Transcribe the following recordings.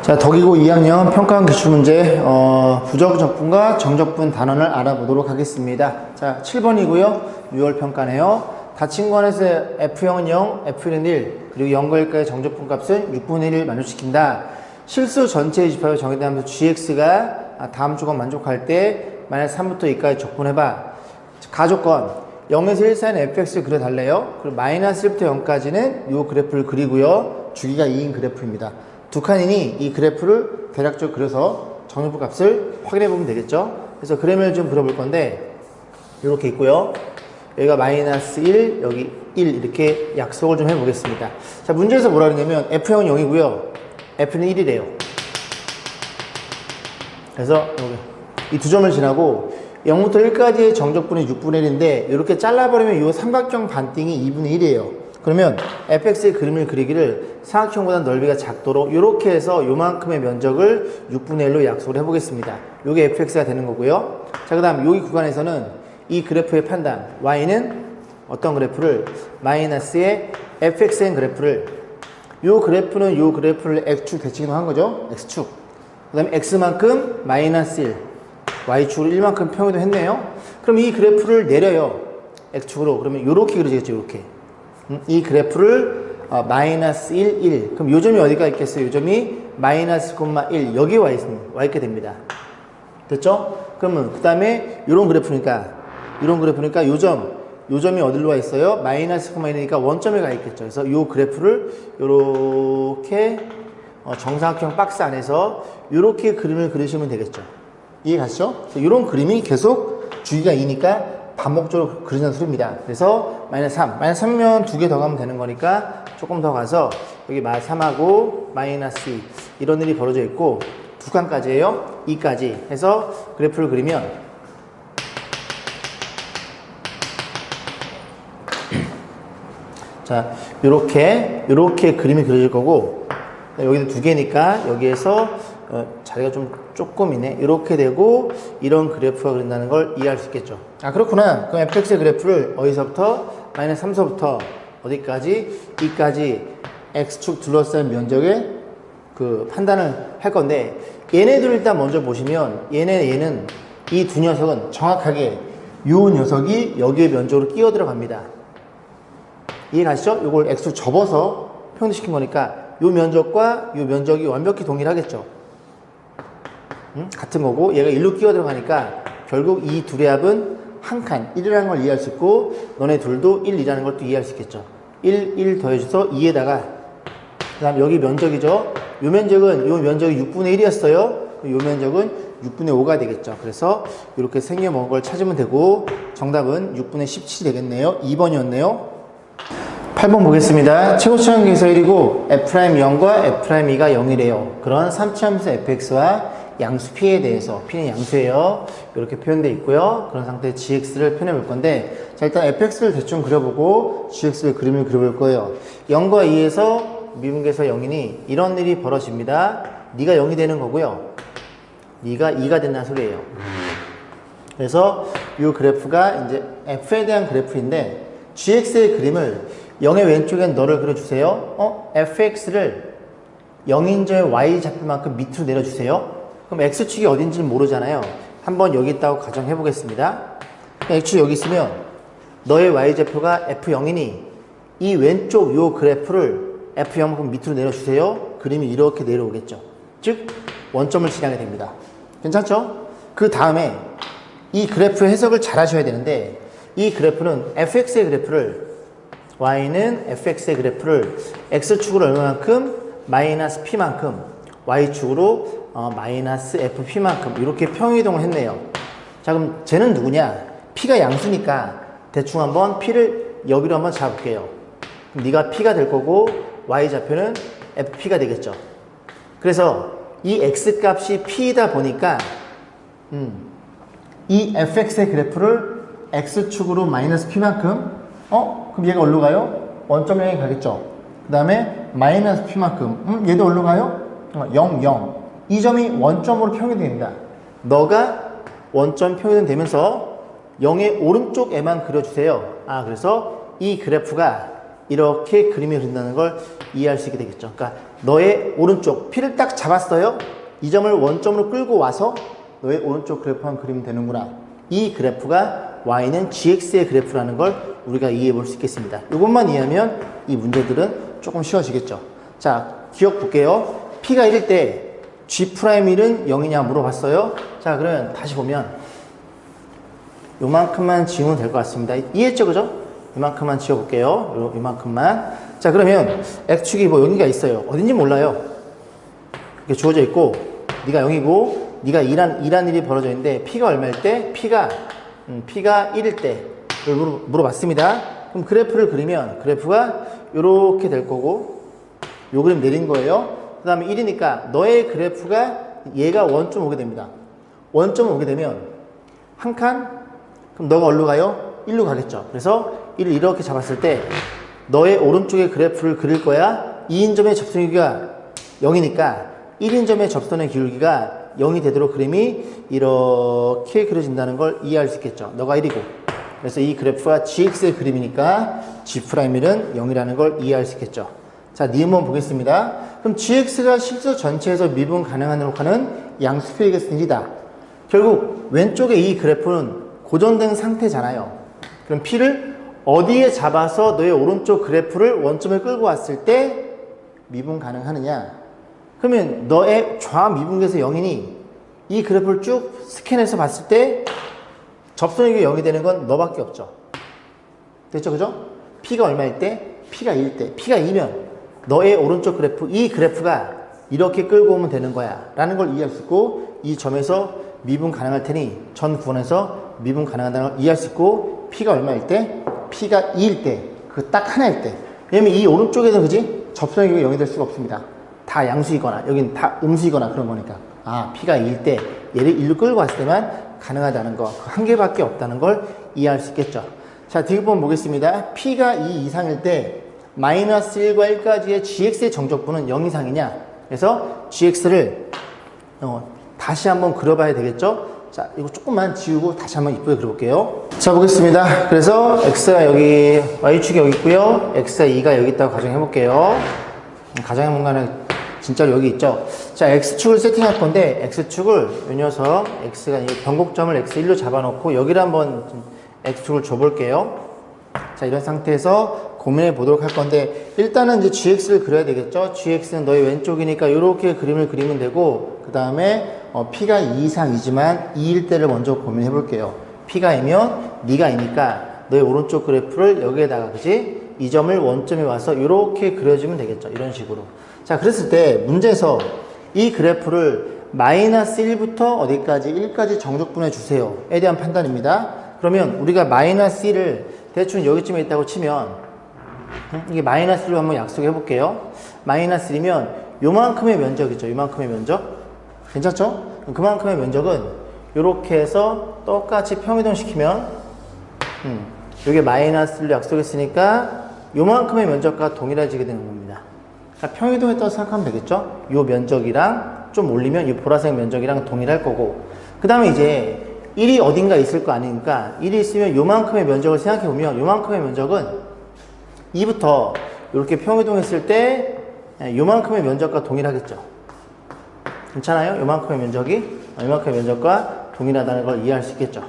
자, 덕이고 2학년 평가원 기출문제 부적분과 정적분 단원을 알아보도록 하겠습니다. 자, 7번이고요. 6월 평가네요. 닫힌 권에서 F형은 0, F1은 1, 그리고 0과 1까지 정적분 값은 6분의 1을 만족시킨다. 실수 전체의 집합에 정의된 함수 gx가 다음 조건 만족할 때 마이너스 3부터 2까지 적분해봐. 가조건 0에서 1 사이는 fx를 그려달래요. 그리고 마이너스 1부터 0까지는 이 그래프를 그리고요. 주기가 2인 그래프입니다. 두 칸이니 이 그래프를 대략적으로 그려서 정적분 값을 확인해 보면 되겠죠. 그래서 그림을 좀 그려볼 건데 이렇게 있고요. 여기가 마이너스 1, 여기 1 이렇게 약속을 좀 해보겠습니다. 자, 문제에서 뭐라 그러냐면 F형은 0이고요. F는 1이래요. 그래서 이 두 점을 지나고 0부터 1까지의 정적분이 6분의 1인데 이렇게 잘라버리면 이 삼각형 반띵이 2분의 1이에요. 그러면 fx의 그림을 그리기를 삼각형보다 넓이가 작도록 이렇게 해서 요만큼의 면적을 6분의 1로 약속을 해보겠습니다. 요게 fx가 되는 거고요. 자, 그 다음 여기 구간에서는 이 그래프의 판단 y는 어떤 그래프를 마이너스의 fxn 그래프를 요 그래프는 요 그래프를 x축 대칭으로 한 거죠. x축. 그 다음에 x만큼 마이너스 1 y축으로 1만큼 평이도 했네요. 그럼 이 그래프를 내려요. x축으로. 그러면 요렇게 그려지겠죠. 요렇게. 이 그래프를 마이너스 1, 1. 그럼 요 점이 어디가 있겠어요? 요 점이 마이너스 1 여기에 와 있게 됩니다. 됐죠? 그러면 그 다음에 요런 그래프니까 요 점이 어디로 와 있어요? 마이너스 1이니까 원점에 가 있겠죠. 그래서 요 그래프를 요렇게 정사각형 박스 안에서 요렇게 그림을 그리시면 되겠죠. 이해 가시죠? 요런 그림이 계속 주기가 2니까 반복적으로 그리는 소리입니다. 그래서 마이너스 3. 마이너스 3이면 두 개 더 가면 되는 거니까 조금 더 가서 여기 3하고 마이너스 2 이런 일이 벌어져 있고 두 칸까지예요. 2까지 해서 그래프를 그리면 자, 요렇게 그림이 그려질 거고 여기도 두 개니까 여기에서 자리가 좀 조금이네. 이렇게 되고 이런 그래프가 그린다는 걸 이해할 수 있겠죠. 아, 그렇구나. 그럼 fx의 그래프를 어디서부터? 마이너스 3서부터 어디까지? 2까지 x축 둘러싼 면적의 그 판단을 할 건데 얘네들 일단 먼저 보시면 얘는 이 두 녀석은 정확하게 요 녀석이 여기에 면적으로 끼어 들어갑니다. 이해 가시죠? 요걸 x로 접어서 평등시킨 거니까 요 면적과 요 면적이 완벽히 동일하겠죠. 같은 거고 얘가 1로 끼어 들어가니까 결국 이 둘의 합은 한 칸 1이라는 걸 이해할 수 있고 너네 둘도 1, 2라는 걸 또 이해할 수 있겠죠. 1 더해줘서 2에다가 그 다음 여기 면적이죠. 요 면적이 6분의 1이었어요. 요 면적은 6분의 5가 되겠죠. 그래서 이렇게 생겨먹은 걸 찾으면 되고 정답은 6분의 17이 되겠네요. 2번이었네요. 8번 보겠습니다. 최고치함계에서 1이고 F'0과 F'2가 0이래요. 그런 삼치함수 fx와 양수 p에 대해서 p는 양수예요. 이렇게 표현되어 있고요. 그런 상태의 gx를 표현해 볼 건데 자, 일단 fx를 대충 그려보고 gx의 그림을 그려볼 거예요. 0과 2에서 미분계에서 0이니 이런 일이 벌어집니다. 네가 0이 되는 거고요. 네가 2가 된다는 소리예요. 그래서 이 그래프가 이제 f에 대한 그래프인데 gx의 그림을 0의 왼쪽엔 너를 그려주세요. fx를 0인조의 y좌표만큼 밑으로 내려주세요. 그럼 x축이 어딘지는 모르잖아요. 한번 여기 있다고 가정해 보겠습니다. x축이 여기 있으면 너의 y좌표가 f0이니 이 왼쪽 요 그래프를 f0만큼 밑으로 내려주세요. 그림이 이렇게 내려오겠죠. 즉 원점을 지나게 됩니다. 괜찮죠? 그 다음에 이 그래프의 해석을 잘 하셔야 되는데 이 그래프는 fx의 그래프를 y는 fx의 그래프를 x축으로 얼마만큼? 마이너스 p만큼 y축으로 마이너스 fp만큼 이렇게 평이동을 했네요. 자, 그럼 쟤는 누구냐? p가 양수니까 대충 한번 p를 여기로 한번 잡을게요. 그럼 네가 p가 될 거고 y좌표는 fp가 되겠죠. 그래서 이 x값이 p이다 보니까 이 fx의 그래프를 x축으로 마이너스 p만큼 그럼 얘가 어디로 가요? 원점 향해 가겠죠. 그 다음에 마이너스 p만큼 얘도 어디로 가요? 0, 0. 이 점이 원점으로 평행됩니다. 너가 원점 평행 되면서 0의 오른쪽에만 그려주세요. 그래서 이 그래프가 이렇게 그림이 그린다는 걸 이해할 수 있게 되겠죠. 그러니까 너의 오른쪽 P를 딱 잡았어요. 이 점을 원점으로 끌고 와서 너의 오른쪽 그래프만 그리면 되는구나. 이 그래프가 Y는 GX의 그래프라는 걸 우리가 이해해 볼 수 있겠습니다. 이것만 이해하면 이 문제들은 조금 쉬워지겠죠. 자, 기억 볼게요. P가 1일 때 G'1은 0이냐 물어봤어요. 자, 그러면 다시 보면 요만큼만 지우면 될 것 같습니다. 이해했죠? 그죠? 요만큼만 지워볼게요. 요만큼만. 자, 그러면 X축이 뭐 여기가 있어요. 어딘지 몰라요. 이렇게 주어져 있고 네가 0이고 네가 2란 일이 벌어져 있는데 P가 얼마일 때? P가 1일 때 물어봤습니다. 그럼 그래프를 그리면 그래프가 이렇게 될 거고 요 그림 내린 거예요. 그 다음에 1이니까 너의 그래프가 얘가 원점 오게 됩니다. 원점 오게 되면 한 칸? 그럼 너가 어디로 가요? 1로 가겠죠. 그래서 1을 이렇게 잡았을 때 너의 오른쪽에 그래프를 그릴 거야. 2인점의 접선의 기울기가 0이니까 1인점의 접선의 기울기가 0이 되도록 그림이 이렇게 그려진다는 걸 이해할 수 있겠죠. 너가 1이고. 그래서 이 그래프가 GX의 그림이니까 G'1은 0이라는 걸 이해할 수 있겠죠. 자, 니은번 보겠습니다. 그럼 GX가 실수 전체에서 미분 가능하도록 하는 양수표의 값은 1이다. 결국 왼쪽에 이 그래프는 고정된 상태잖아요. 그럼 P를 어디에 잡아서 너의 오른쪽 그래프를 원점에 끌고 왔을 때 미분 가능하느냐? 그러면 너의 좌 미분계에서 0이니 이 그래프를 쭉 스캔해서 봤을 때 접선의 기울기가 0이 되는 건 너밖에 없죠. 됐죠? 그죠? P가 얼마일 때? P가 2일 때. P가 2면 너의 오른쪽 그래프, 이 그래프가 이렇게 끌고 오면 되는 거야 라는 걸 이해할 수 있고 이 점에서 미분 가능할 테니 전 구원에서 미분 가능하다는 걸 이해할 수 있고 P가 얼마일 때? P가 2일 때. 그 딱 하나일 때. 왜냐면 이 오른쪽에서 그지? 접선의 기울기가 0이 될 수가 없습니다. 다 양수이거나 여긴 다 음수이거나 그런 거니까 P가 2일 때 얘를 1로 끌고 왔을 때만 가능하다는 거 그 한 개밖에 없다는 걸 이해할 수 있겠죠. 자, 뒷부분 보겠습니다. P가 2 이상일 때 마이너스 1과 1까지의 GX의 정적분은 0 이상이냐 그래서 GX를 다시 한번 그려봐야 되겠죠. 자, 이거 조금만 지우고 다시 한번 이쁘게 그려볼게요. 자, 보겠습니다. 그래서 X가 여기 Y축이 여기 있고요 X가 2가 여기 있다고 가정해볼게요. 가정의 공간은 진짜로 여기 있죠. 자, X축을 세팅할 건데 X축을 이 녀석 X가 변곡점을 X1로 잡아놓고 여기를 한번 X축을 줘볼게요. 자, 이런 상태에서 고민해 보도록 할 건데 일단은 이제 GX를 그려야 되겠죠. GX는 너의 왼쪽이니까 이렇게 그림을 그리면 되고 그 다음에 P가 2 이상이지만 2일 때를 먼저 고민해 볼게요. P가 2면 네가 2니까 너의 오른쪽 그래프를 여기에다가 그지? 이 점을 원점에 와서 이렇게 그려주면 되겠죠. 이런 식으로. 자, 그랬을 때 문제에서 이 그래프를 마이너스 1부터 어디까지 1까지 정적분해 주세요 에 대한 판단입니다. 그러면 우리가 마이너스 1을 대충 여기쯤에 있다고 치면 이게 마이너스 1로 한번 약속해 볼게요. 마이너스 1이면 요만큼의 면적이죠. 요만큼의 면적 괜찮죠? 그만큼의 면적은 이렇게 해서 똑같이 평이동 시키면 이게 마이너스 1로 약속했으니까 요만큼의 면적과 동일해지게 되는 겁니다. 그러니까 평이동했다고 생각하면 되겠죠? 요 면적이랑 좀 올리면 이 보라색 면적이랑 동일할 거고 그 다음에 이제 1이 어딘가 있을 거 아니니까 1이 있으면 요만큼의 면적을 생각해 보면 요만큼의 면적은 2부터 이렇게 평이동했을 때 요만큼의 면적과 동일하겠죠. 괜찮아요? 요만큼의 면적과 동일하다는 걸 이해할 수 있겠죠.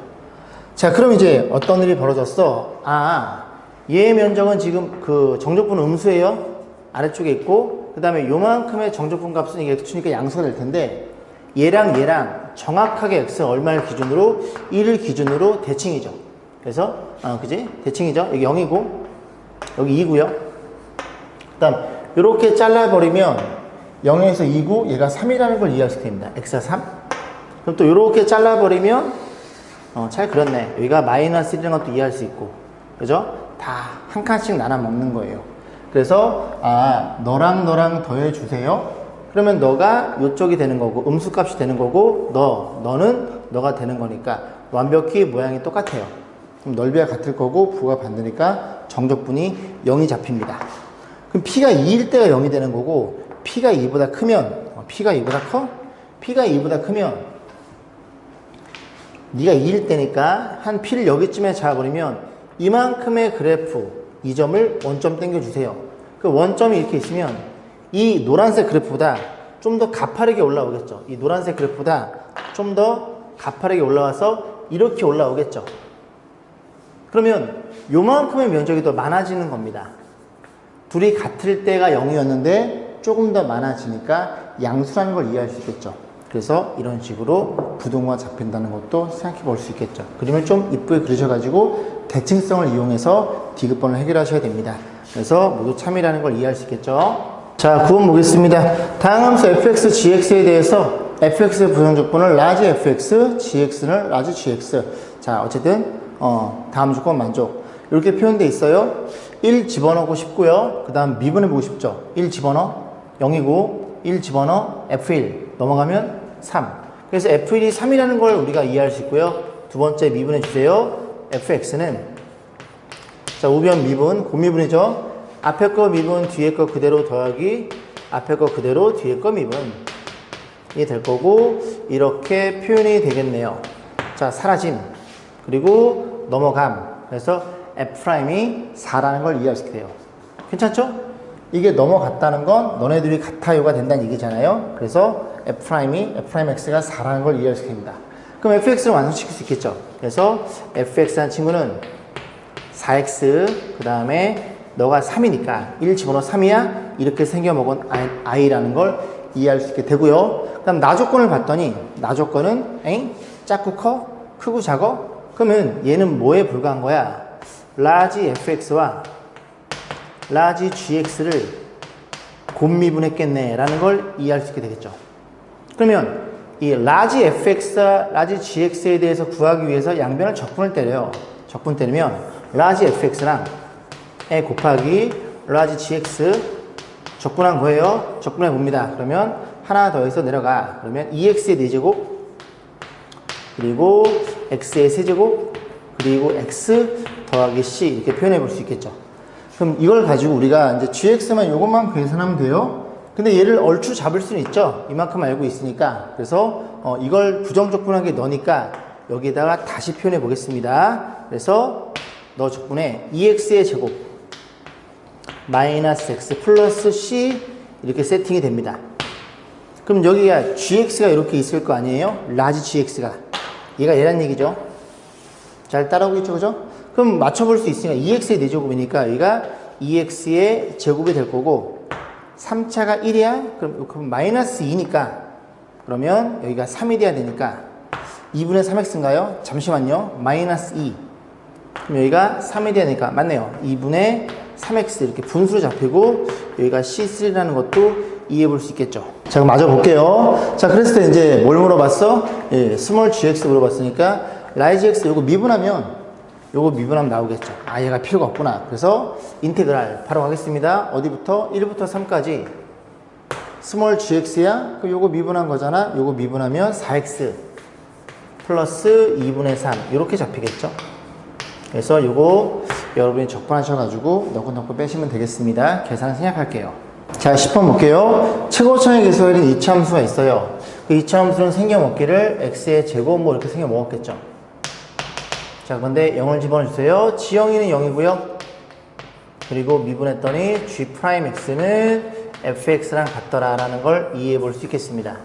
자, 그럼 이제 어떤 일이 벌어졌어? 얘의 면적은 지금 그 정적분 음수예요. 아래쪽에 있고 그 다음에 요만큼의 정적분 값은 이게 X니까 양수가 될 텐데 얘랑 정확하게 X 얼마를 기준으로 1을 기준으로 대칭이죠. 그래서 그지? 대칭이죠. 여기 0이고 여기 2고요. 그 다음 이렇게 잘라버리면 0에서 2고 얘가 3이라는 걸 이해할 수 있습니다. X가 3. 그럼 또 이렇게 잘라버리면 잘 그렸네. 여기가 마이너스 1이라는 것도 이해할 수 있고 그죠? 다 한 칸씩 나눠 먹는 거예요. 그래서 너랑 더해주세요. 그러면 너가 이쪽이 되는 거고 음수값이 되는 거고 너는 너가 되는 거니까 완벽히 모양이 똑같아요. 그럼 넓이가 같을 거고 부가 반대니까 정적분이 0이 잡힙니다. 그럼 P가 2일 때가 0이 되는 거고 P가 2보다 크면 P가 2보다 커? P가 2보다 크면 네가 2일 때니까 한 P를 여기쯤에 잡아버리면 이만큼의 그래프 이 점을 원점 당겨주세요. 그 원점이 이렇게 있으면 이 노란색 그래프보다 좀 더 가파르게 올라오겠죠. 이 노란색 그래프보다 좀 더 가파르게 올라와서 이렇게 올라오겠죠. 그러면 요만큼의 면적이 더 많아지는 겁니다. 둘이 같을 때가 0이었는데 조금 더 많아지니까 양수라는 걸 이해할 수 있겠죠. 그래서 이런 식으로 부동호가 잡힌다는 것도 생각해 볼 수 있겠죠. 그림을 좀 이쁘게 그리셔가지고 대칭성을 이용해서 디귿번을 해결하셔야 됩니다. 그래서 모두 참이라는 걸 이해할 수 있겠죠. 자, 9번 보겠습니다. 다음 함수 fx, gx에 대해서 fx의 부정조건을 large fx, gx는 large gx. 자, 어쨌든 다음 조건 만족. 이렇게 표현되어 있어요. 1 집어넣고 싶고요. 그 다음 미분해 보고 싶죠. 1 집어넣어 0이고 1 집어넣어 f1 넘어가면 3. 그래서 f1이 3이라는 걸 우리가 이해할 수 있고요. 두 번째 미분해 주세요. fx는 자, 우변 미분, 곱미분이죠. 앞에 거 미분, 뒤에 거 그대로 더하기 앞에 거 그대로 뒤에 거 미분이 될 거고 이렇게 표현이 되겠네요. 자, 사라짐 그리고 넘어감. 그래서 F'이 4라는 걸 이해할 수 있게 돼요. 괜찮죠? 이게 넘어갔다는 건 너네들이 같아요가 된다는 얘기잖아요. 그래서 F'X가 4라는 걸 이해할 수 있게 됩니다. 그럼 fx를 완성시킬 수 있겠죠. 그래서 fx라는 친구는 4x 그 다음에 너가 3이니까 1 집어넣어 3이야? 이렇게 생겨먹은 i라는 걸 이해할 수 있게 되고요. 그 다음 나 조건을 봤더니 나 조건은 작고 커? 크고 작어? 그러면 얘는 뭐에 불과한 거야? large fx와 large gx를 곱미분했겠네 라는 걸 이해할 수 있게 되겠죠. 그러면 이 large fx와 large gx에 대해서 구하기 위해서 양변을 적분을 때려요. 적분 때리면 large fx랑 에 곱하기 large gx 적분한 거예요. 적분해 봅니다. 그러면 하나 더해서 내려가. 그러면 2x의 4제곱 그리고 x의 세제곱 그리고 x 더하기 c 이렇게 표현해 볼 수 있겠죠. 그럼 이걸 가지고 우리가 이제 gx만 이것만 계산하면 돼요. 근데 얘를 얼추 잡을 수는 있죠. 이만큼 알고 있으니까. 그래서 이걸 부정적분하게 넣으니까 여기에다가 다시 표현해 보겠습니다. 그래서 너 적분에 2x의 제곱 마이너스 x 플러스 c 이렇게 세팅이 됩니다. 그럼 여기가 gx가 이렇게 있을 거 아니에요? 라지 gx가 얘가 얘란 얘기죠. 잘 따라오고 있죠, 그죠? 그럼 맞춰볼 수 있으니까 2x의 4제곱이니까 여기가 2x의 제곱이 될 거고 3차가 1이야? 그럼 마이너스 2니까 그러면 여기가 3이 돼야 되니까 2분의 3x인가요? 잠시만요. 마이너스 2 그럼 여기가 3이 돼야 되니까 맞네요. 2분의 3x 이렇게 분수로 잡히고 여기가 C3라는 것도 이해해 볼 수 있겠죠. 자, 그럼 마저 볼게요. 자, 그랬을 때 이제 뭘 물어봤어? 예, 스몰 gx 물어봤으니까 라이지 x 요거 미분하면 나오겠죠. 아, 얘가 필요가 없구나. 그래서 인테그랄 바로 가겠습니다. 어디부터? 1부터 3까지 스몰 gx야? 그럼 요거 미분한 거잖아. 요거 미분하면 4x 플러스 2분의 3 이렇게 잡히겠죠. 그래서 요거 여러분이 적분하셔가지고 넣고 빼시면 되겠습니다. 계산 생략할게요. 자, 10번 볼게요. 최고차의 계수에는 이차함수가 있어요. 그 이차함수는 생겨먹기를 x의 제곱 뭐 이렇게 생겨먹었겠죠. 자, 그런데 0을 집어넣어주세요. 지영이는 0이고요. 그리고 미분했더니 g'x는 fx랑 같더라라는 걸 이해해 볼 수 있겠습니다.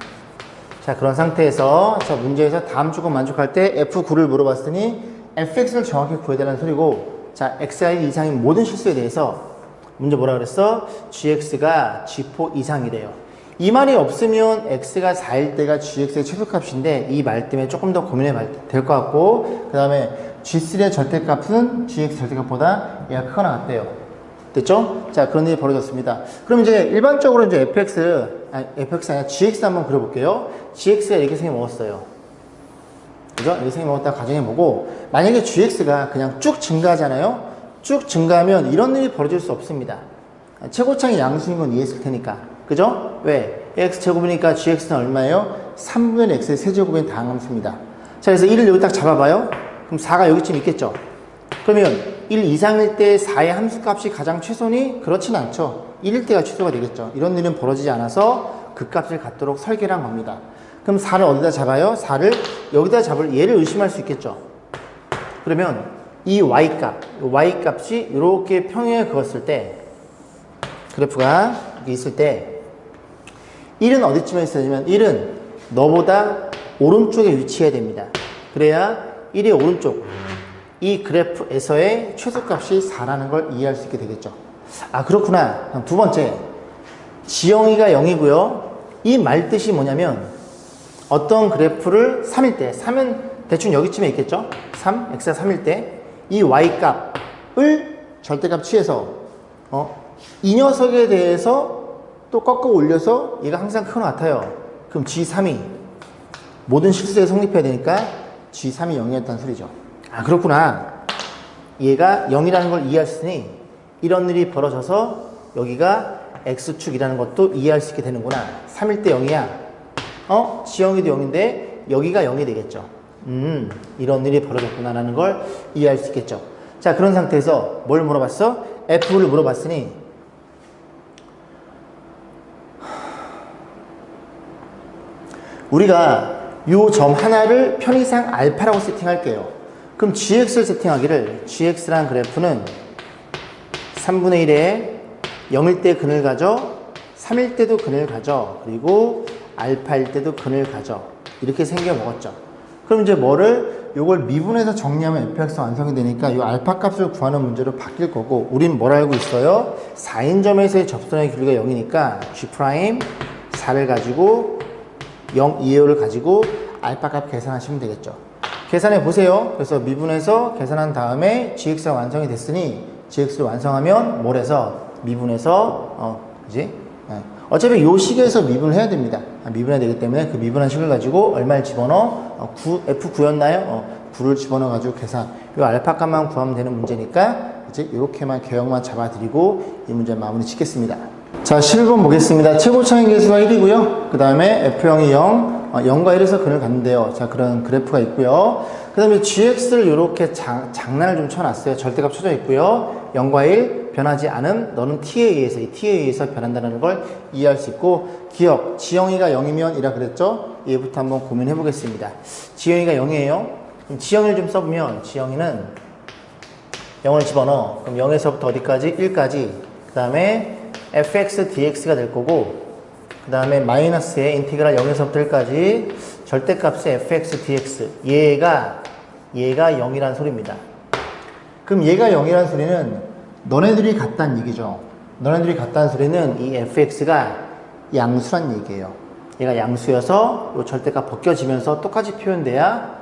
자, 그런 상태에서 자, 문제에서 다음 조건 만족할 때 f9를 물어봤으니 fx를 정확히 구해달라는 소리고 자, xi 이상인 모든 실수에 대해서 문제 뭐라 그랬어? gx가 g4 이상이래요. 이 말이 없으면 x가 4일 때가 gx의 최소값인데 이 말 때문에 조금 더 고민해 봐야 될 것 같고 그 다음에 g3의 절대값은 gx 절대값보다 얘가 크거나 같대요. 됐죠? 자, 그런 일이 벌어졌습니다. 그럼 이제 일반적으로 이제 fx 아니라 gx 한번 그려볼게요. gx가 이렇게 생겨먹었어요. 그죠? 이렇게 생겨먹었다 가정해보고 만약에 gx가 그냥 쭉 증가하잖아요. 쭉 증가하면 이런 일이 벌어질 수 없습니다. 최고차의 양수인 건 이해했을 테니까. 그죠? 왜? x제곱이니까 gx는 얼마예요? 3분의 x의 세제곱인 다항함수입니다. 자, 그래서 1을 여기 딱 잡아봐요. 그럼 4가 여기쯤 있겠죠? 그러면 1 이상일 때 4의 함수값이 가장 최소니? 그렇진 않죠. 1일 때가 최소가 되겠죠. 이런 일은 벌어지지 않아서 그 값을 갖도록 설계를 한 겁니다. 그럼 4를 어디다 잡아요? 4를 여기다 잡을 얘를 의심할 수 있겠죠. 그러면 이 y값이 이렇게 평행을 그었을 때 그래프가 이렇게 있을 때 1은 어디쯤에 있어야 되냐면 1은 너보다 오른쪽에 위치해야 됩니다. 그래야 1의 오른쪽 이 그래프에서의 최소값이 4라는 걸 이해할 수 있게 되겠죠. 아 그렇구나. 그럼 두 번째 지영이가 0이고요. 이 말 뜻이 뭐냐면 어떤 그래프를 3일 때 3은 대충 여기쯤에 있겠죠. 3, x가 3일 때 이 y값을 절대값 취해서 이 녀석에 대해서 또 꺾어 올려서 얘가 항상 크거 같아요. 그럼 G3이 모든 실수에 성립해야 되니까 G3이 0이었다는 소리죠. 아 그렇구나. 얘가 0이라는 걸 이해할 수 있으니 이런 일이 벌어져서 여기가 X축이라는 것도 이해할 수 있게 되는구나. 3일 때 0이야. 지영이도 0인데 여기가 0이 되겠죠. 이런 일이 벌어졌구나 라는 걸 이해할 수 있겠죠. 자 그런 상태에서 뭘 물어봤어? F를 물어봤으니 우리가 요 점 하나를 편의상 알파라고 세팅할게요. 그럼 gx를 세팅하기를 gx라는 그래프는 3분의 1에 0일 때 근을 가져 3일 때도 근을 가져 그리고 알파일 때도 근을 가져 이렇게 생겨 먹었죠. 그럼 이제 요걸 미분해서 정리하면 fx가 완성이 되니까 이 알파 값을 구하는 문제로 바뀔 거고 우린 뭘 알고 있어요? 4인점에서의 접선의 길이가 0이니까 g'4를 가지고 0 2호를 가지고 알파 값 계산하시면 되겠죠. 계산해 보세요. 그래서 미분해서 계산한 다음에 gx가 완성이 됐으니 gx를 완성하면 뭘 해서 미분해서 그지? 어차피 요 식에서 미분을 해야 됩니다. 미분해야 되기 때문에 그 미분한 식을 가지고 얼마를 집어넣어? F9였나요? 9를 집어넣어 가지고 계산. 요 알파 값만 구하면 되는 문제니까 이제 요렇게만 개형만 잡아드리고 이 문제 마무리 짓겠습니다. 자 11번 보겠습니다. 최고차의 개수가 1이고요. 그 다음에 F0이 0, 0과 1에서 근을 갖는데요. 자 그런 그래프가 있고요. 그 다음에 GX를 이렇게 장난을 좀 쳐놨어요. 절대값 쳐져 있고요. 0과 1 변하지 않음 너는 T에 의해서 이 T에 의해서 변한다는 걸 이해할 수 있고 기억 지영이가 0이면 이라 그랬죠. 얘부터 한번 고민해 보겠습니다. 지영이가 0이에요. 그럼 지영이를 좀 써보면 지영이는 0을 집어넣어. 그럼 0에서부터 어디까지? 1까지. 그 다음에 fx dx가 될 거고 그 다음에 마이너스의 인티그랄 0에서부터 1까지 절대값의 fx dx 얘가 0이란 소리입니다. 그럼 얘가 0이란 소리는 너네들이 같다는 얘기죠. 너네들이 같다는 소리는 이 fx가 양수란 얘기예요. 얘가 양수여서 이 절대값 벗겨지면서 똑같이 표현돼야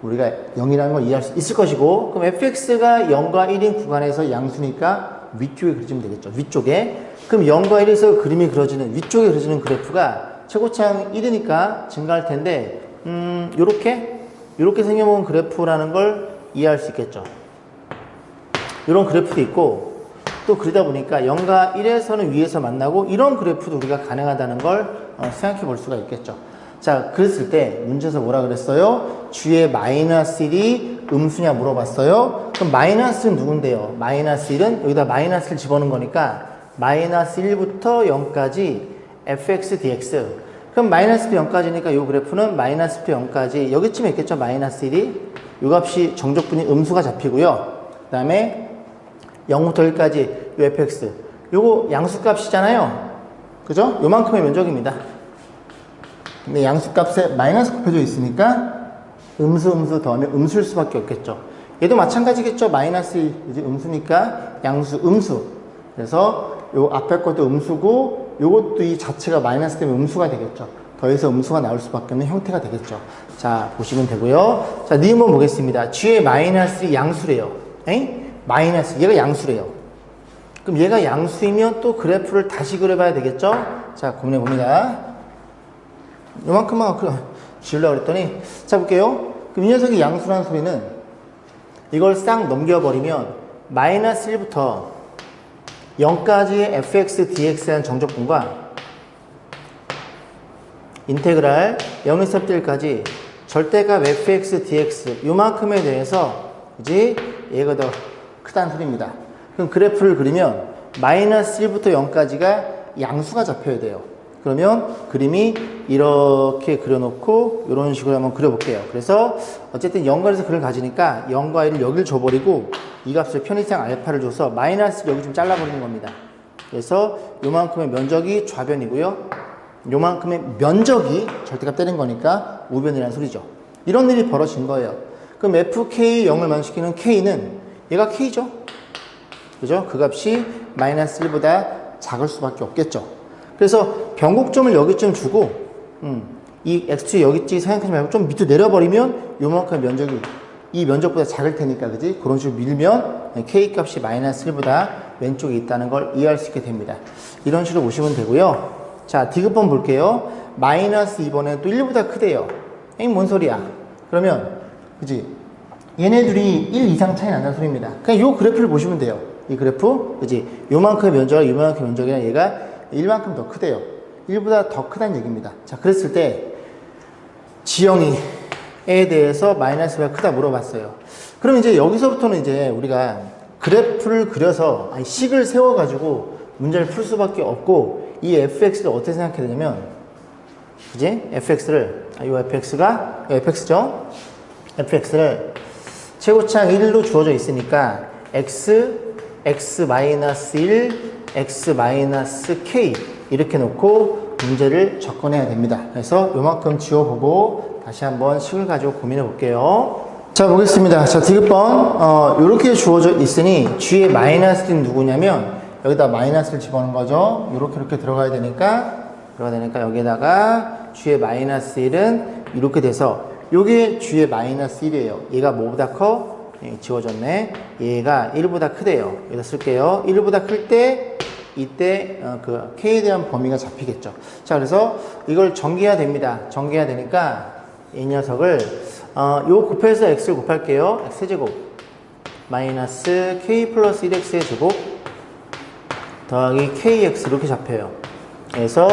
우리가 0이라는 걸 이해할 수 있을 것이고 그럼 fx가 0과 1인 구간에서 양수니까 위쪽에 그려지면 되겠죠. 위쪽에. 그럼 0과 1에서 그림이 그려지는 위쪽에 그려지는 그래프가 최고차항 1이니까 증가할 텐데 요렇게 생겨먹은 그래프라는 걸 이해할 수 있겠죠. 이런 그래프도 있고 또 그러다 보니까 0과 1에서는 위에서 만나고 이런 그래프도 우리가 가능하다는 걸 생각해 볼 수가 있겠죠. 자 그랬을 때 문제에서 뭐라 그랬어요? 주의 마이너스 1이 음수냐 물어봤어요. 그럼 마이너스는 누군데요? 마이너스 1은 여기다 마이너스를 집어넣은 거니까 마이너스 1부터 0까지 fx dx. 그럼 마이너스부터 0까지니까 이 그래프는 마이너스부터 0까지 여기쯤에 있겠죠. 마이너스 1이 이 값이 정적분이 음수가 잡히고요. 그 다음에 0부터 1까지 이 fx 요거 양수값이잖아요. 그죠? 요만큼의 면적입니다. 근데 양수값에 마이너스 곱해져 있으니까 음수 더하면 음수일 수밖에 없겠죠. 얘도 마찬가지겠죠. 마이너스 이제 음수니까 양수 음수. 그래서 요 앞에 것도 음수고 요것도 이 자체가 마이너스 때문에 음수가 되겠죠. 더해서 음수가 나올 수밖에 없는 형태가 되겠죠. 자 보시면 되고요. 자 니은번 보겠습니다. G의 마이너스 양수래요. 마이너스 얘가 양수래요. 그럼 얘가 양수이면 또 그래프를 다시 그려봐야 되겠죠. 자 고민해 봅니다. 요만큼만 지으려고 그랬더니 자 볼게요. 그럼 이 녀석이 양수라는 소리는 이걸 싹 넘겨버리면 마이너스 1부터 0까지의 fx dx라는 정적분과 인테그랄 0에서부터 1까지 절대값 fx dx 요만큼에 대해서 이제 얘가 더 크다는 소리입니다. 그럼 그래프를 그리면 마이너스 1부터 0까지가 양수가 잡혀야 돼요. 그러면 그림이 이렇게 그려놓고 이런 식으로 한번 그려볼게요. 그래서 어쨌든 0과 1에서 글을 가지니까 0과 1을 여기를 줘버리고 이 값을 편의상 알파를 줘서 마이너스를 여기 좀 잘라버리는 겁니다. 그래서 요만큼의 면적이 좌변이고요. 요만큼의 면적이 절대값 떼는 거니까 우변이라는 소리죠. 이런 일이 벌어진 거예요. 그럼 fk 0을 만족시키는 k는 얘가 k죠. 그죠? 그 값이 마이너스 1보다 작을 수밖에 없겠죠. 그래서 변곡점을 여기쯤 주고 이 x2 여기쯤 생각하지 말고 좀 밑으로 내려버리면 요만큼 면적이 이 면적보다 작을 테니까, 그지? 그런 식으로 밀면 k 값이 마이너스 1보다 왼쪽에 있다는 걸 이해할 수 있게 됩니다. 이런 식으로 보시면 되고요. 자, 디귿번 볼게요. 마이너스 2번에 또 1보다 크대요. 에이, 뭔 소리야? 그러면, 그지? 얘네들이 1 이상 차이 난다는 소리입니다. 그냥 요 그래프를 보시면 돼요. 이 그래프, 그지? 요만큼의 면적과 요만큼의 면적이랑 얘가 1만큼 더 크대요. 1보다 더 크다는 얘기입니다. 자, 그랬을 때, 지형이에 대해서 마이너스가 크다 물어봤어요. 그럼 이제 여기서부터는 이제 우리가 그래프를 그려서, 아니, 식을 세워가지고 문제를 풀 수밖에 없고, 이 fx를 어떻게 생각해야 되냐면, 그지? fx를, 요 fx가, 요 fx죠? fx를 최고차항 1로 주어져 있으니까, x-1, x-k 이렇게 놓고 문제를 접근해야 됩니다. 그래서 요만큼 지워보고 다시 한번 식을 가지고 고민해 볼게요. 자, 보겠습니다. 자, 디귿번 요렇게 주어져 있으니 g의 마이너스는 누구냐면 여기다 마이너스를 집어넣는 거죠. 이렇게 들어가야 되니까 여기에다가 g의 마이너스 1은 이렇게 돼서 요게 g의 마이너스 1이에요. 얘가 뭐보다 커? 예, 지워졌네. 얘가 1보다 크대요. 여기다 쓸게요. 1보다 클 때 이때 그 k에 대한 범위가 잡히겠죠. 자, 그래서 이걸 전개해야 됩니다. 전개해야 되니까 이 녀석을 요 곱해서 x를 곱할게요. x제곱 마이너스 k 플러스 1x의 제곱 더하기 kx 이렇게 잡혀요. 그래서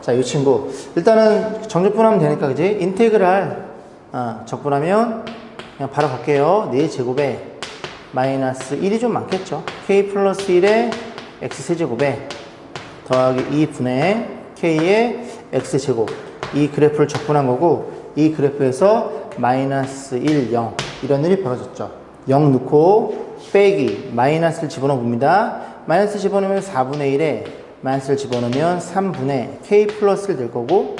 자, 이 친구 일단은 정적분하면 되니까, 그지? 인테그랄 적분하면 그냥 바로 갈게요. 4제곱에 마이너스 1이 좀 많겠죠. k 플러스 1에 x세제곱에 더하기 2분의 k의 x제곱, 이 그래프를 적분한 거고, 이 그래프에서 마이너스 1, 0 이런 일이 벌어졌죠. 0 넣고 빼기 마이너스를 집어넣어 봅니다. 마이너스 집어넣으면 4분의 1에 마이너스를 집어넣으면 3분의 k 플러스를 될 거고,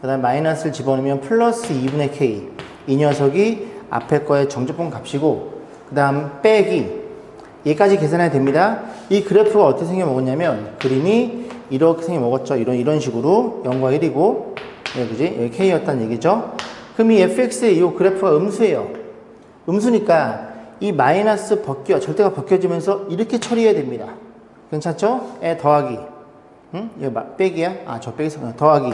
그 다음 마이너스를 집어넣으면 플러스 2분의 k, 이 녀석이 앞에 거의 정적분 값이고, 그 다음 빼기 얘까지 계산해야 됩니다. 이 그래프가 어떻게 생겨먹었냐면 그림이 이렇게 생겨먹었죠. 이런 식으로 0과 1이고, 네, 그지? 여기 k였다는 얘기죠. 그럼 이 fx의 이 그래프가 음수예요. 음수니까 이 마이너스 절대가 벗겨지면서 이렇게 처리해야 됩니다. 괜찮죠? 더하기. 응? 이거 빼기야? 저 빼기 더하기.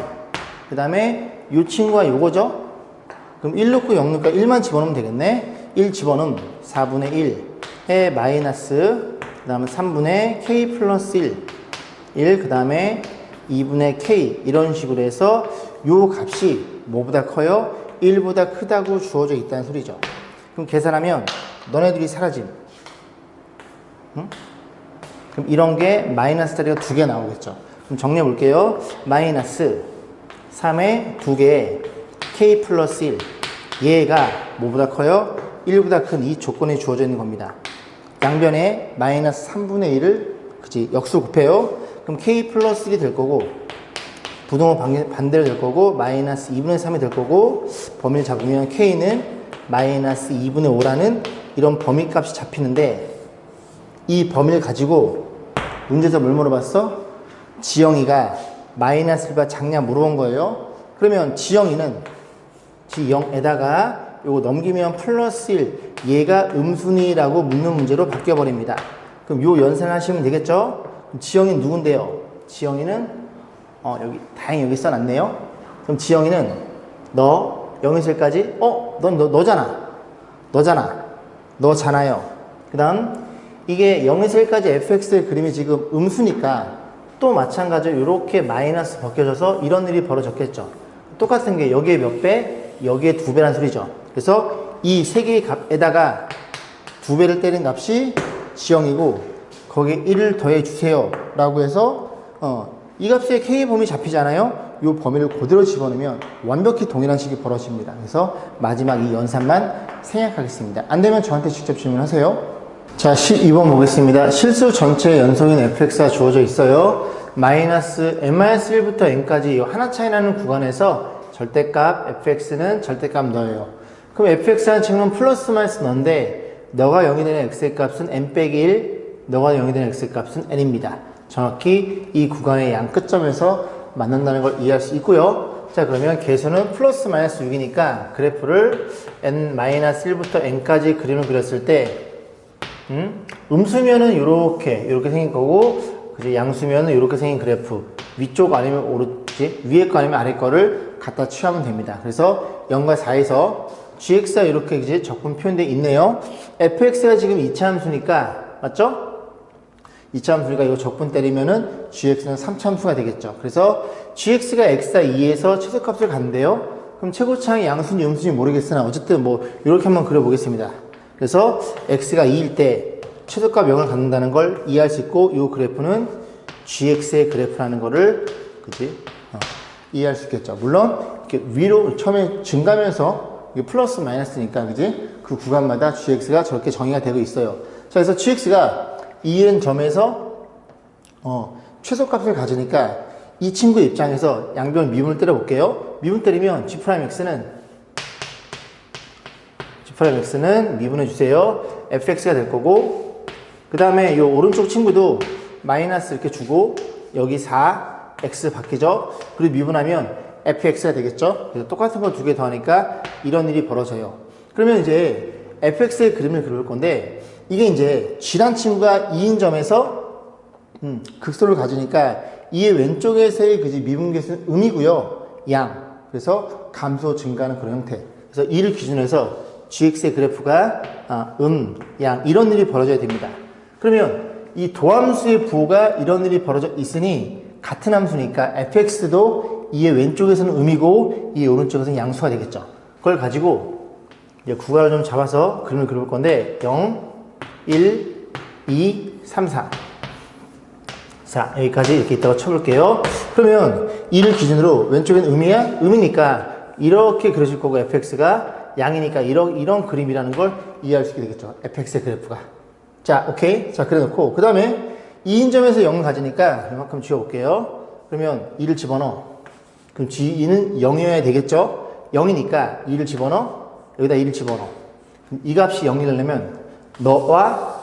그 다음에 이 친구가 요거죠? 그럼 1 넣고 0 넣으니까 1만 집어넣으면 되겠네. 1 집어넣으면 4분의 1에 마이너스, 그 다음에 3분의 k 플러스 1, 그 다음에 2분의 k, 이런 식으로 해서 요 값이 뭐보다 커요? 1보다 크다고 주어져 있다는 소리죠. 그럼 계산하면 너네들이 사라짐. 응? 그럼 이런 게 마이너스 자리가 2개 나오겠죠. 그럼 정리해 볼게요. 마이너스 3에 2개에 k 플러스 1, 얘가 뭐보다 커요? 1보다 큰 이 조건이 주어져 있는 겁니다. 양변에 마이너스 3분의 1을 그치 역수 곱해요. 그럼 k 플러스 1이 될 거고, 부동호 반대로 될 거고, 마이너스 2분의 3이 될 거고, 범위를 잡으면 k는 마이너스 2분의 5라는 이런 범위 값이 잡히는데, 이 범위를 가지고 문제에서 뭘 물어봤어? 지영이가 마이너스 1보다 작냐 물어본 거예요. 그러면 지영이는 지영에다가 요거 넘기면 플러스 1, 얘가 음순이라고 묻는 문제로 바뀌어버립니다. 그럼 요 연산을 하시면 되겠죠? 그럼 지영이는 누군데요? 지영이는 여기 다행히 여기 써놨네요. 그럼 지영이는 너 0에서 1까지 너잖아요. 그 다음 이게 0에서 1까지 fx의 그림이 지금 음수니까 또 마찬가지로 이렇게 마이너스 벗겨져서 이런 일이 벌어졌겠죠. 똑같은 게 여기에 몇 배, 여기에 2배란 소리죠. 그래서 이 세 개의 값에다가 2배를 때린 값이 지형이고 거기에 1을 더해 주세요 라고 해서 이 값의 k 범위 잡히잖아요. 이 범위를 그대로 집어넣으면 완벽히 동일한 식이 벌어집니다. 그래서 마지막 이 연산만 생략하겠습니다. 안 되면 저한테 직접 질문하세요. 자, 12번 보겠습니다. 실수 전체 연속인 fx가 주어져 있어요. 마이너스 n-1부터 n까지 이 하나 차이 나는 구간에서 절대값 fx는 절대값 너예요. 그럼 fx라는 친구는 플러스 마이너스 너인데 너가 0이 되는 x의 값은 n 빼기 1, 너가 0이 되는 x의 값은 n입니다. 정확히 이 구간의 양 끝점에서 만난다는 걸 이해할 수 있고요. 자, 그러면 계수는 플러스 마이너스 6이니까 그래프를 n-1부터 n까지 그림을 그렸을 때 음수면은 이렇게 생긴 거고, 그지? 양수면은 이렇게 생긴 그래프. 위쪽 아니면 오른쪽, 위에 거 아니면 아래 거를 갖다 취하면 됩니다. 그래서 0과 4에서 gx가 이렇게 이제 적분 표현되어 있네요. fx가 지금 2차 함수니까, 맞죠? 2차 함수니까 이거 적분 때리면은 gx는 3차 함수가 되겠죠. 그래서 gx가 x가 2에서 최소값을 갖는데요. 그럼 최고차항이 양수인지 음수인지 모르겠으나 어쨌든 뭐 이렇게 한번 그려보겠습니다. 그래서 x가 2일 때 최소값 0을 갖는다는 걸 이해할 수 있고, 이 그래프는 gx의 그래프라는 거를, 그지? 이해할 수 있겠죠. 물론 이렇게 위로 처음에 증가하면서 이게 플러스 마이너스니까, 그지? 그 구간마다 gx가 저렇게 정의가 되고 있어요. 자, 그래서 gx가 2인 점에서 최소값을 가지니까 이 친구 입장에서 양변 미분을 때려 볼게요. 미분 때리면 g'x는 미분해 주세요. fx가 될 거고, 그 다음에 이 오른쪽 친구도 마이너스 이렇게 주고 여기 4 x 바뀌죠. 그리고 미분하면 fx가 되겠죠. 그래서 똑같은 거 두 개 더하니까 이런 일이 벌어져요. 그러면 이제 fx의 그림을 그릴 건데, 이게 이제 g란 친구가 2인 점에서 극소를 가지니까 이의 왼쪽에서의 그지 미분계수는 음이고요, 양. 그래서 감소 증가하는 그런 형태. 그래서 이를 기준으로 gx의 그래프가 양, 이런 일이 벌어져야 됩니다. 그러면 이 도함수의 부호가 이런 일이 벌어져 있으니 같은 함수니까 fx도 이의 왼쪽에서는 음이고 이의 오른쪽에서는 양수가 되겠죠. 그걸 가지고 이제 구간을 좀 잡아서 그림을 그려볼 건데, 0, 1, 2, 3, 4. 자, 여기까지 이렇게 있다가 쳐볼게요. 그러면 2를 기준으로 왼쪽엔 음이야? 음이니까 이렇게 그려질 거고, fx가 양이니까 이런 그림이라는 걸 이해할 수 있게 되겠죠. fx의 그래프가. 자, 오케이. 자, 그래 놓고, 그 다음에 2인점에서 0을 가지니까 이만큼 지워볼게요. 그러면 2를 집어넣어. 그럼 g2는 0이어야 되겠죠? 0이니까 2를 집어넣어. 여기다 2를 집어넣어. 그럼 이 값이 0이 되려면 너가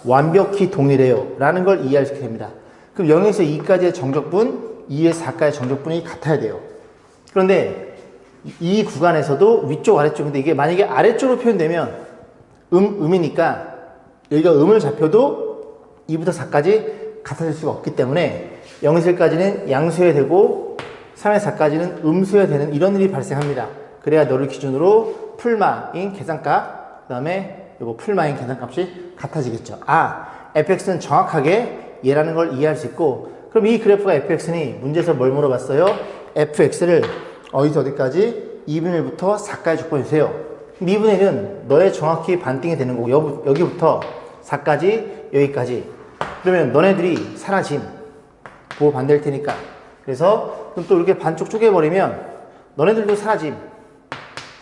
완벽히 동일해요 라는 걸 이해할 수 있게 됩니다. 그럼 0에서 2까지의 정적분, 2에서 4까지의 정적분이 같아야 돼요. 그런데 이 구간에서도 위쪽 아래쪽인데, 이게 만약에 아래쪽으로 표현되면 음이니까 여기가 음을 잡혀도 2부터 4까지 같아질 수가 없기 때문에 0에서 1까지는 양수여야 되고 3에서 4까지는 음수여야 되는 이런 일이 발생합니다. 그래야 너를 기준으로 풀마인 계산값, 그 다음에 이거 풀마인 계산값이 같아지겠죠. fx는 정확하게 얘라는 걸 이해할 수 있고, 그럼 이 그래프가 fx니 문제에서 뭘 물어봤어요? fx를 어디서 어디까지? 2분의 1부터 4까지 적분해주세요. 2분의 1은 너의 정확히 반띵이 되는 거고, 여기부터 4까지, 여기까지. 그러면 너네들이 사라짐. 부호 반대일 테니까. 그래서 그럼 또 이렇게 반쪽 쪼개버리면 너네들도 사라짐.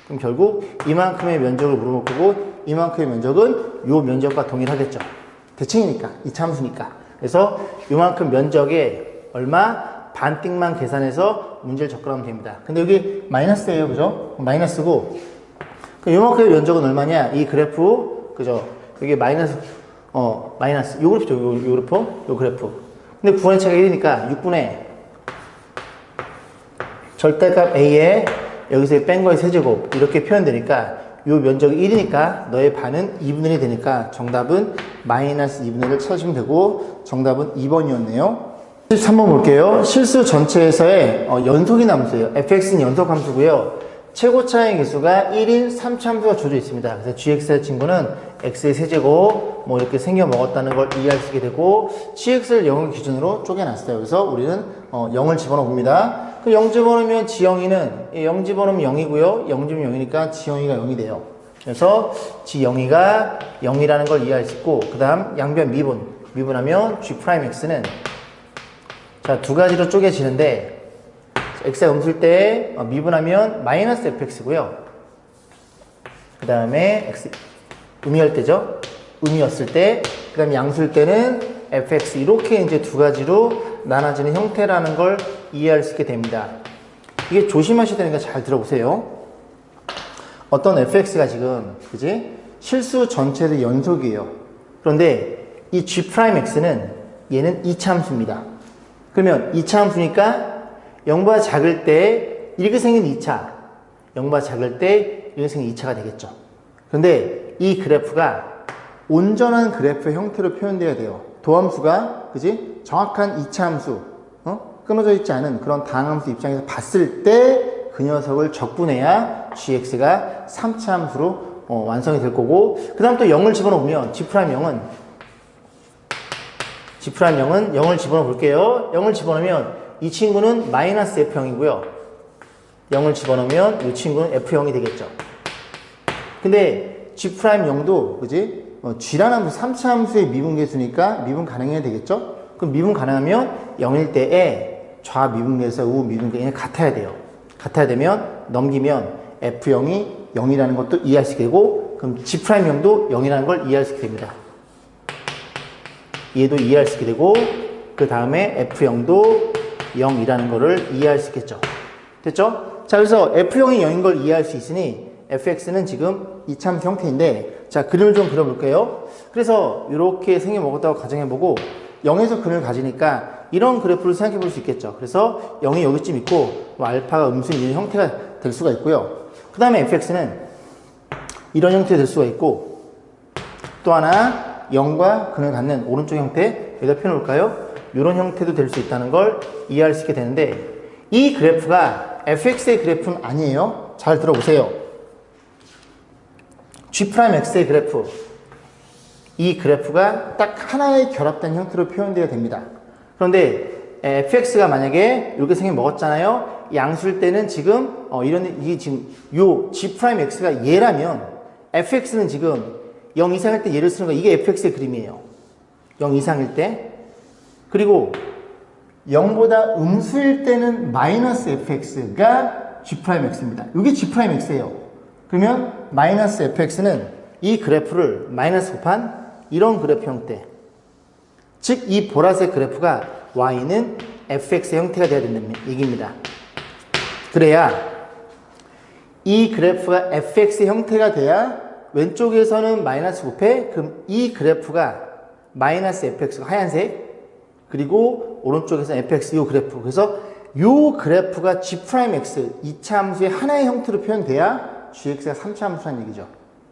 그럼 결국 이만큼의 면적을 물어볼 거고, 이만큼의 면적은 요 면적과 동일하겠죠. 대칭이니까, 이차함수니까. 그래서 요만큼 면적에 얼마? 반띵만 계산해서 문제를 접근하면 됩니다. 근데 여기 마이너스예요, 그죠? 마이너스고, 요만큼의 면적은 얼마냐? 이 그래프, 그죠? 여기 마이너스, 마이너스. 요 그래프죠, 요 그래프. 근데 구간의 차가 1이니까 6분의 절대값 A에 여기서 뺀 거의 세제곱 이렇게 표현되니까 요 면적이 1이니까 너의 반은 2분의 1이 되니까 정답은 마이너스 2분의 1을 찾으시면 되고, 정답은 2번이었네요. 13번 볼게요. 실수 전체에서의 연속인 함수예요. fx는 연속 함수고요. 최고차의 개수가 1인 3차함수가 주어져 있습니다. 그래서 gx의 친구는 x의 세제곱 뭐 이렇게 생겨 먹었다는 걸 이해할 수 있게 되고, gx를 0을 기준으로 쪼개놨어요. 그래서 우리는 0을 집어넣어 봅니다. 그 0 집어넣으면 g0이는 0 집어넣으면 0이고요. 0 집으면 0이니까 g0이가 0이 돼요. 그래서 g0이가 0이라는 걸 이해할 수 있고, 그 다음 양변 미분하면 g'x는 자, 두 가지로 쪼개지는데, x가 음수일 때 미분하면 마이너스 fx고요. 그 다음에 x 음이할 때죠. 음이었을 때, 그 다음에 양수일 때는 fx 이렇게 이제 두 가지로 나눠지는 형태라는 걸 이해할 수 있게 됩니다. 이게 조심하셔야 되는 거 잘 들어보세요. 어떤 fx가 지금 그지? 실수 전체의 연속이에요. 그런데 이 g'x는 얘는 이차함수입니다. 그러면 이차함수니까 0보다 작을 때 이렇게 생긴 2차, 0보다 작을 때 이렇게 생긴 2차가 되겠죠. 그런데 이 그래프가 온전한 그래프의 형태로 표현돼야 돼요. 도함수가 그지? 정확한 이차함수, 끊어져 있지 않은 그런 다항함수 입장에서 봤을 때 그 녀석을 적분해야 gx가 3차 함수로 완성이 될 거고, 그 다음 또 0을 집어넣으면 G'0은 0을 집어넣어 볼게요. 0을 집어넣으면 이 친구는 마이너스 F형이고요. 0을 집어넣으면 이 친구는 F형이 되겠죠. 근데 G'0도 그지? G라는 함수 3차 함수의 미분계수니까 미분 가능해야 되겠죠? 그럼 미분 가능하면 0일 때에 좌 미분계수, 우 미분계수가 같아야 돼요. 같아야 되면 넘기면 F형이 0이라는 것도 이해할 수 있게 되고, 그럼 G'형도 0이라는 걸 이해할 수 있게 됩니다. 얘도 이해할 수 있게 되고, 그 다음에 F형도 0이라는 거를 이해할 수 있겠죠. 됐죠? 자, 그래서 F형이 0인 걸 이해할 수 있으니 fx는 지금 이차함수 형태인데, 자, 그림을 좀 그려볼게요. 그래서 이렇게 생겨먹었다고 가정해보고 0에서 근을 가지니까 이런 그래프를 생각해 볼 수 있겠죠. 그래서 0이 여기쯤 있고 뭐 알파가 음수인 이런 형태가 될 수가 있고요. 그 다음에 fx는 이런 형태가 될 수가 있고, 또 하나 0과 근을 갖는 오른쪽 형태, 여기다 표현해 볼까요? 이런 형태도 될 수 있다는 걸 이해할 수 있게 되는데, 이 그래프가 fx의 그래프는 아니에요. 잘 들어보세요. G'x의 그래프, 이 그래프가 딱 하나의 결합된 형태로 표현되어야 됩니다. 그런데 fx가 만약에 이렇게 생겨 먹었잖아요. 양수일 때는 지금 이게 지금 요 G'x가 얘라면 fx는 지금 0 이상일 때 얘를 쓰는 거, 이게 fx의 그림이에요. 0 이상일 때. 그리고 0보다 음수일 때는 마이너스 fx가 G'x입니다. 이게 G'x예요. 그러면 마이너스 fx는 이 그래프를 마이너스 곱한 이런 그래프 형태, 즉 이 보라색 그래프가 y는 fx의 형태가 되어야 된다는 얘기입니다. 그래야 이 그래프가 fx의 형태가 돼야 왼쪽에서는 마이너스 곱해, 그럼 이 그래프가 마이너스 fx가 하얀색, 그리고 오른쪽에서는 fx 이 그래프, 그래서 이 그래프가 G'x, 2차 함수의 하나의 형태로 표현돼야 gx가 3차 함수라는 얘기죠.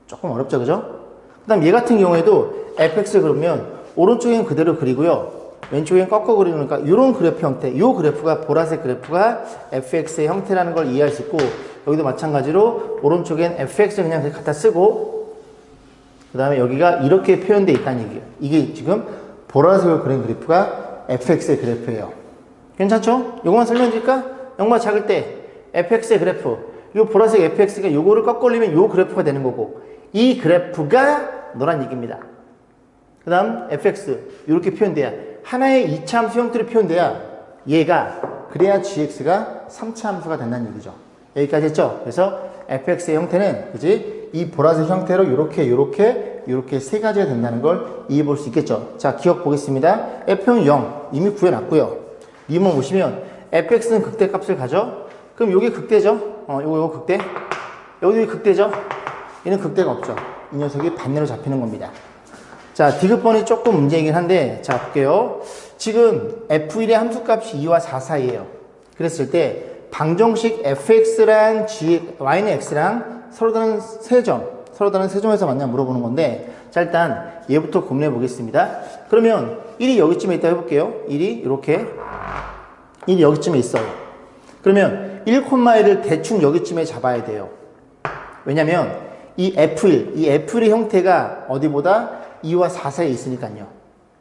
조금 어렵죠, 그죠? 그 다음 얘 같은 경우에도 fx를 그리면 오른쪽엔 그대로 그리고요, 왼쪽엔 꺾어 그리니까 이런 그래프 형태, 이 그래프가 보라색 그래프가 fx의 형태라는 걸 이해할 수 있고, 여기도 마찬가지로 오른쪽엔 fx를 그냥 갖다 쓰고, 그 다음에 여기가 이렇게 표현되어 있다는 얘기예요. 이게 지금 보라색으로 그린 그래프가 fx의 그래프예요. 괜찮죠? 요거만 설명드릴까? 0보다 작을 때 fx의 그래프, 요 보라색 fx가 요거를 꺾어 올리면 요 그래프가 되는 거고, 이 그래프가 너란 얘기입니다. 그 다음 fx 이렇게 표현돼야, 하나의 2차 함수 형태로 표현돼야 얘가, 그래야 gx가 3차 함수가 된다는 얘기죠. 여기까지 했죠? 그래서 fx의 형태는 그지? 이 보라색 형태로 요렇게 세 가지가 된다는 걸 이해해 볼 수 있겠죠. 자, 기억 보겠습니다. f는 0 이미 구해놨고요. 이번 보시면 fx는 극대값을 가져. 그럼 요게 극대죠? 요거 극대. 여기도 극대죠? 얘는 극대가 없죠. 이 녀석이 반대로 잡히는 겁니다. 자, 디귿번이 조금 문제이긴 한데, 자, 볼게요. 지금 f1의 함수값이 2와 4 사이에요. 그랬을 때 방정식 fx랑 y는 x랑 서로 다른 세점에서 만나 물어보는 건데, 자, 일단 얘부터 고민해 보겠습니다. 그러면 1이 여기쯤에 있다 해볼게요. 1이 여기쯤에 있어요. 그러면 1,1을 대충 여기쯤에 잡아야 돼요. 왜냐면 이 F1의 형태가 어디보다 2와 4 사이에 있으니까요.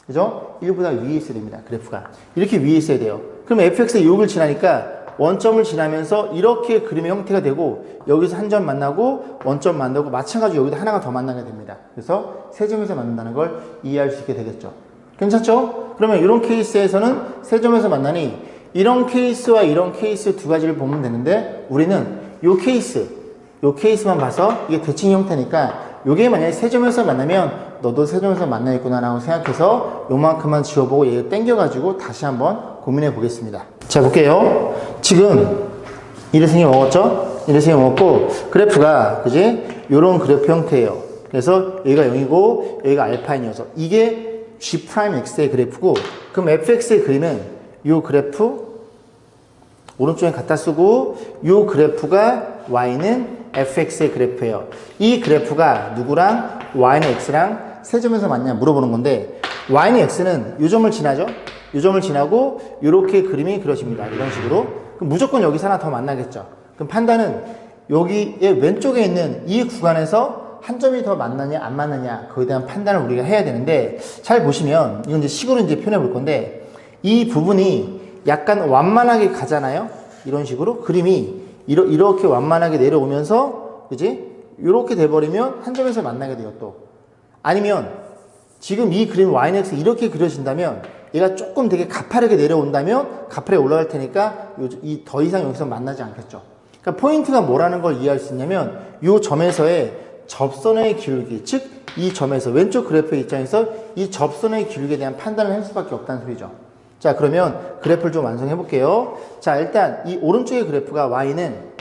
그죠? 1보다 위에 있어야 됩니다. 그래프가. 이렇게 위에 있어야 돼요. 그러면 fx의 유혹을 지나니까 원점을 지나면서 이렇게 그림의 형태가 되고, 여기서 한 점 만나고 원점 만나고, 마찬가지로 여기도 하나가 더 만나게 됩니다. 그래서 세 점에서 만난다는 걸 이해할 수 있게 되겠죠. 괜찮죠? 그러면 이런 케이스에서는 세 점에서 만나니 이런 케이스와 이런 케이스 두 가지를 보면 되는데, 우리는 요 케이스만 봐서 이게 대칭 형태니까, 요게 만약에 세 점에서 만나면 너도 세점에서 만나겠구나 라고 생각해서 요만큼만 지워보고 얘를 땡겨가지고 다시 한번 고민해 보겠습니다. 자, 볼게요. 지금 이래생이 먹었죠? 이래생이 먹었고 그래프가 그지? 요런 그래프 형태예요. 그래서 여기가 0이고 여기가 알파인 녀석. 이게 G'X의 그래프고 그럼 fx의 그림은 요 그래프 오른쪽에 갖다 쓰고 요 그래프가 y는 fx의 그래프예요. 이 그래프가 누구랑 y는 x랑 세점에서 맞냐 물어보는 건데 y는 x는 요 점을 지나죠? 요 점을 지나고 요렇게 그림이 그려집니다. 이런 식으로. 그럼 무조건 여기서 하나 더 만나겠죠. 그럼 판단은 여기에 왼쪽에 있는 이 구간에서 한 점이 더 만나냐 안 만나냐 그거에 대한 판단을 우리가 해야 되는데 잘 보시면 이건 이제 식으로 이제 표현해 볼 건데 이 부분이 약간 완만하게 가잖아요. 이런 식으로 그림이 이렇게 완만하게 내려오면서 그지? 이렇게 돼버리면 한 점에서 만나게 돼요. 또 아니면 지금 이 그림 yx 이렇게 그려진다면 얘가 조금 되게 가파르게 내려온다면 가파르게 올라갈 테니까 이 더 이상 여기서 만나지 않겠죠. 그러니까 포인트가 뭐라는 걸 이해할 수 있냐면 이 점에서의 접선의 기울기, 즉 이 점에서 왼쪽 그래프의 입장에서 이 접선의 기울기에 대한 판단을 할 수밖에 없다는 소리죠. 자, 그러면 그래프를 좀 완성해 볼게요. 자, 일단 이 오른쪽의 그래프가 y는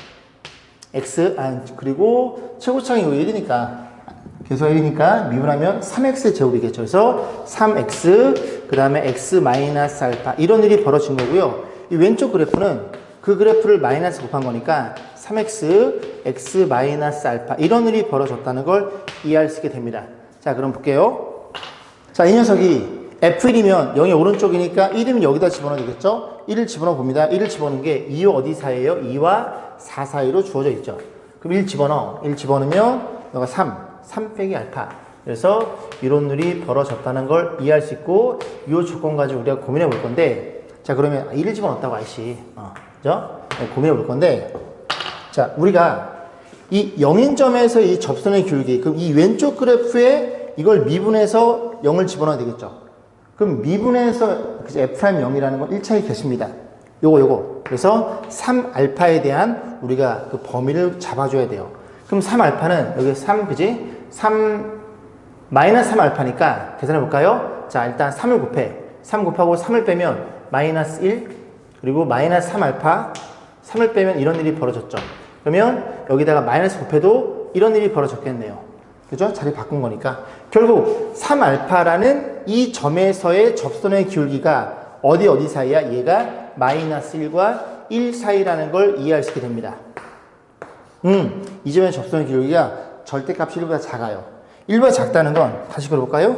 x, 그리고 최고차항이 1이니까 계속 1이니까 미분하면 3x의 제곱이겠죠. 그래서 3x, 그 다음에 x 마이너스 알파 이런 일이 벌어진 거고요. 이 왼쪽 그래프는 그 그래프를 마이너스 곱한 거니까 3x, x 마이너스 알파 이런 일이 벌어졌다는 걸 이해할 수 있게 됩니다. 자, 그럼 볼게요. 자, 이 녀석이 F1이면 0이 오른쪽이니까 1이면 여기다 집어넣어야 되겠죠? 1을 집어넣어 봅니다. 1을 집어넣는 게 2와 어디 사이에요? 2와 4 사이로 주어져 있죠. 그럼 1 집어넣어. 1 집어넣으면 여기가 3 빼기 알파. 그래서 이런 일이 벌어졌다는 걸 이해할 수 있고 이 조건 가지고 우리가 고민해 볼 건데 자, 그러면 1을 집어넣었다고 아이씨. 그죠? 고민해 볼 건데 자, 우리가 이 0인점에서 이 접선의 기울기 그럼 이 왼쪽 그래프에 이걸 미분해서 0을 집어넣어야 되겠죠. 그럼 미분해서 F'0이라는 건 1차의 개수입니다. 요거. 그래서 3알파에 대한 우리가 그 범위를 잡아줘야 돼요. 그럼 3알파는 여기 3, 그지? 마이너스 3알파니까 계산해 볼까요? 자, 일단 3을 곱해. 3 곱하고 3을 빼면 마이너스 1, 그리고 마이너스 3알파, 3을 빼면 이런 일이 벌어졌죠. 그러면 여기다가 마이너스 곱해도 이런 일이 벌어졌겠네요. 그죠? 자리 바꾼 거니까. 결국 3알파라는 이 점에서의 접선의 기울기가 어디 사이야? 얘가 마이너스 1과 1 사이라는 걸 이해할 수 있게 됩니다. 이 점의 접선의 기울기가 절대값이 1보다 작아요. 1보다 작다는 건 다시 그려볼까요?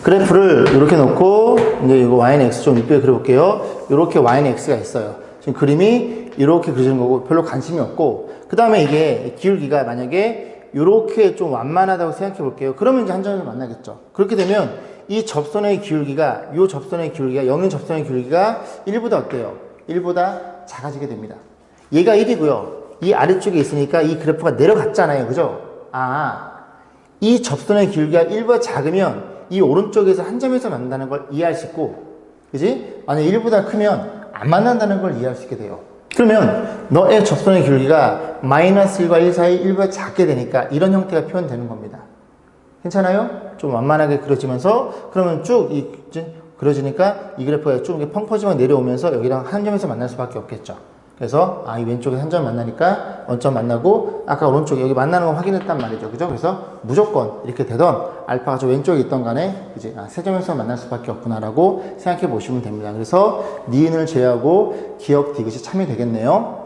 그래프를 이렇게 놓고 이제 이거 y는 x 좀 이쁘게 그려볼게요. 이렇게 y는 x가 있어요. 지금 그림이 이렇게 그려지는 거고 별로 관심이 없고 그 다음에 이게 기울기가 만약에 이렇게 좀 완만하다고 생각해 볼게요. 그러면 이제 한 점에서 만나겠죠. 그렇게 되면 이 접선의 기울기가, 이 접선의 기울기가, 0인 접선의 기울기가 1보다 어때요? 1보다 작아지게 됩니다. 얘가 1이고요. 이 아래쪽에 있으니까 이 그래프가 내려갔잖아요. 그죠? 이 접선의 기울기가 1보다 작으면 이 오른쪽에서 한 점에서 만난다는 걸 이해할 수 있고, 그지? 만약 1보다 크면 안 만난다는 걸 이해할 수 있게 돼요. 그러면 너의 접선의 기울기가 마이너스 1과 1 사이 1보다 작게 되니까 이런 형태가 표현되는 겁니다. 괜찮아요? 좀 완만하게 그려지면서 그러면 쭉 그려지니까 이 그래프가 쭉 펑퍼지만 내려오면서 여기랑 한 점에서 만날 수밖에 없겠죠. 그래서 이 왼쪽에 한 점 만나니까 원점 만나고 아까 오른쪽에 여기 만나는 거 확인했단 말이죠. 그죠? 그래서 무조건 이렇게 되던 알파가 저 왼쪽에 있던 간에 이제 세 점에서 만날 수밖에 없구나라고 생각해 보시면 됩니다. 그래서 니은을 제외하고 기억 디귿이 참이 되겠네요.